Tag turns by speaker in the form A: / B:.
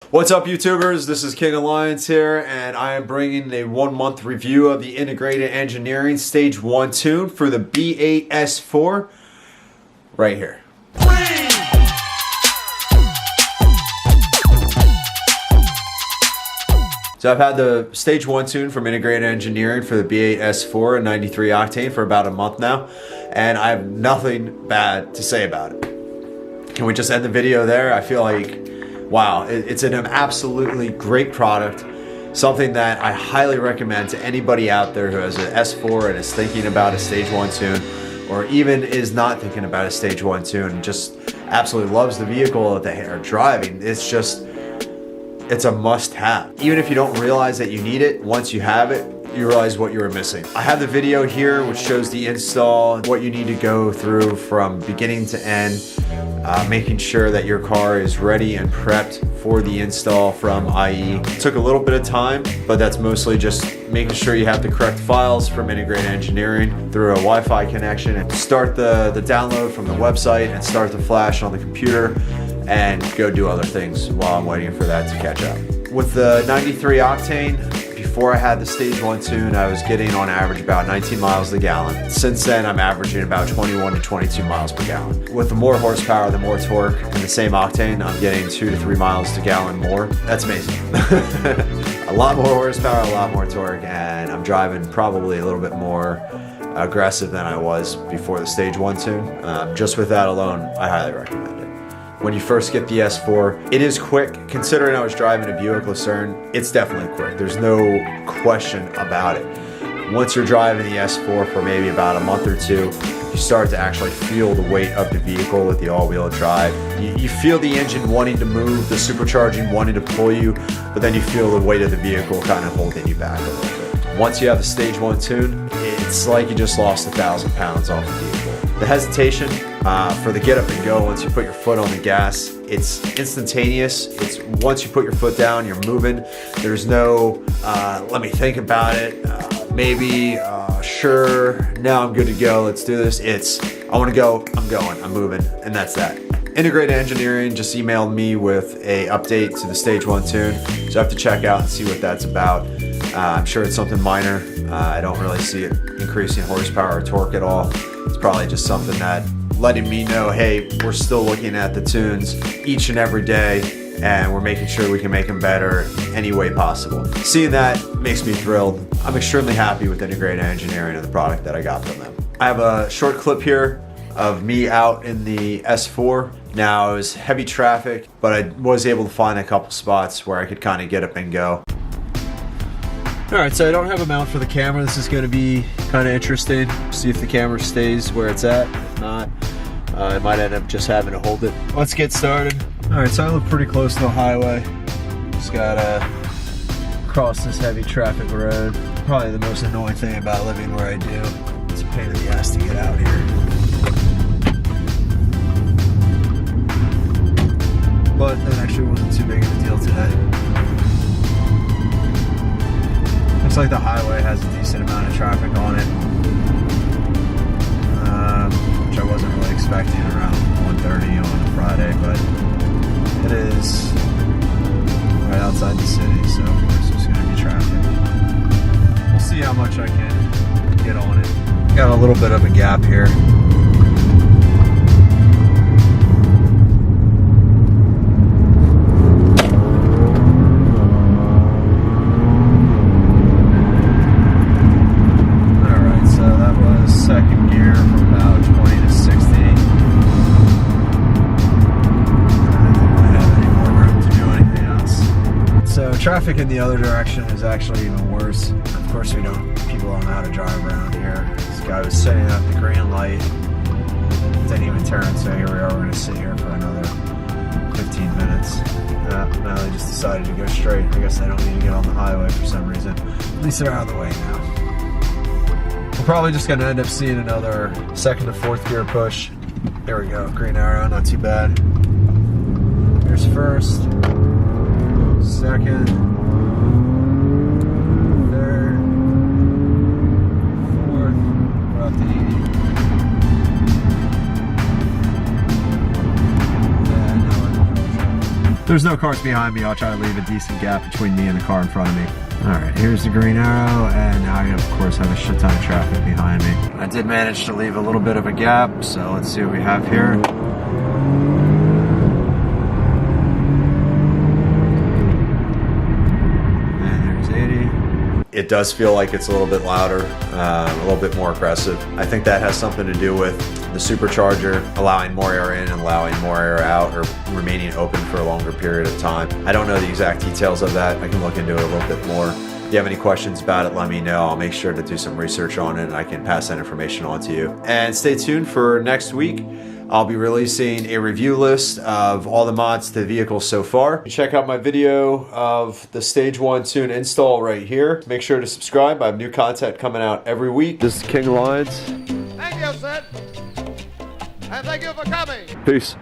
A: What's up, YouTubers? This is King Alliance here, and I am bringing a 1-month review of the Integrated Engineering Stage 1 tune for the B8S4 right here. So I've had the Stage 1 tune from Integrated Engineering for the B8S4 and 93 octane for about a month now, and I have nothing bad to say about it. Can we just end the video there? I feel like, wow, it's an absolutely great product, something that I highly recommend to anybody out there who has an S4 and is thinking about a Stage 1 tune, or even is not thinking about a Stage 1 tune and just absolutely loves the vehicle that they are driving. It's a must-have. Even if you don't realize that you need it, once you have it, you realize what you were missing. I have the video here which shows the install, what you need to go through from beginning to end, making sure that your car is ready and prepped for the install from IE. It took a little bit of time, but that's mostly just making sure you have the correct files from Integrated Engineering through a Wi-Fi connection, and start the download from the website and start the flash on the computer and go do other things while I'm waiting for that to catch up. With the 93 octane, before I had the Stage 1 tune, I was getting on average about 19 miles a gallon. Since then, I'm averaging about 21 to 22 miles per gallon. With the more horsepower, the more torque, and the same octane, I'm getting 2 to 3 miles to gallon more. That's amazing. A lot more horsepower, a lot more torque, and I'm driving probably a little bit more aggressive than I was before the Stage 1 tune. Just with that alone, I highly recommend it. When you first get the S4, it is quick. Considering I was driving a Buick Lucerne, it's definitely quick. There's no question about it. Once you're driving the S4 for maybe about a month or two, you start to actually feel the weight of the vehicle with the all-wheel drive. You feel the engine wanting to move, the supercharging wanting to pull you, but then you feel the weight of the vehicle kind of holding you back a little bit. Once you have the Stage 1 tune, it's like you just lost 1,000 pounds off the vehicle. The hesitation for the get up and go, once you put your foot on the gas, it's instantaneous. It's once you put your foot down, you're moving. There's no let me think about it, maybe, sure, now I'm good to go, let's do this. It's I want to go, I'm going, I'm moving, and that's that. Integrated Engineering just emailed me with a update to the Stage 1 tune, so I have to check out and see what that's about. I'm sure it's something minor. I don't really see it increasing horsepower or torque at all. It's probably just something that letting me know, hey, we're still looking at the tunes each and every day, and we're making sure we can make them better any way possible. Seeing that makes me thrilled. I'm extremely happy with Integrated Engineering and the product that I got from them. I have a short clip here of me out in the S4. Now, it was heavy traffic, but I was able to find a couple spots where I could kind of get up and go. Alright, so I don't have a mount for the camera. This is going to be kind of interesting. See if the camera stays where it's at. If not, I might end up just having to hold it. Let's get started. Alright, so I live pretty close to the highway. Just gotta cross this heavy traffic road. Probably the most annoying thing about living where I do. It's a pain in the ass to get out here. But that actually wasn't too big of a deal today. Looks like the highway has a decent amount of traffic on it, which I wasn't really expecting around 1:30 on a Friday, but it is right outside the city, so of course there's going to be traffic. We'll see how much I can get on it. Got a little bit of a gap here. Second gear from about 20 to 60. I don't have any more room to do anything else. So traffic in the other direction is actually even worse. Of course, people don't know how to drive around here. This guy was setting up the green light, didn't even turn, so here we are. We're going to sit here for another 15 minutes. Now they just decided to go straight. I guess they don't need to get on the highway for some reason. At least they're out of the way now. We're probably just going to end up seeing another second to fourth gear push. There we go, green arrow, not too bad. Here's first, second, third, fourth, we're up to 80. Yeah, now we're There's no cars behind me. I'll try to leave a decent gap between me and the car in front of me. All right, here's the green arrow, and now I, of course, have a shit ton of traffic behind me. I did manage to leave a little bit of a gap, so let's see what we have here. And there's 80. It does feel like it's a little bit louder, a little bit more aggressive. I think that has something to do with the supercharger allowing more air in and allowing more air out, or remaining open for a longer period of time. I don't know the exact details of that. I can look into it a little bit more. If you have any questions about it, let me know. I'll make sure to do some research on it and I can pass that information on to you. And stay tuned for next week. I'll be releasing a review list of all the mods to the vehicle so far. Check out my video of the Stage 1 Tune install right here. Make sure to subscribe. I have new content coming out every week. This is King Lions.
B: Thank you, sir. And thank you for coming.
A: Peace.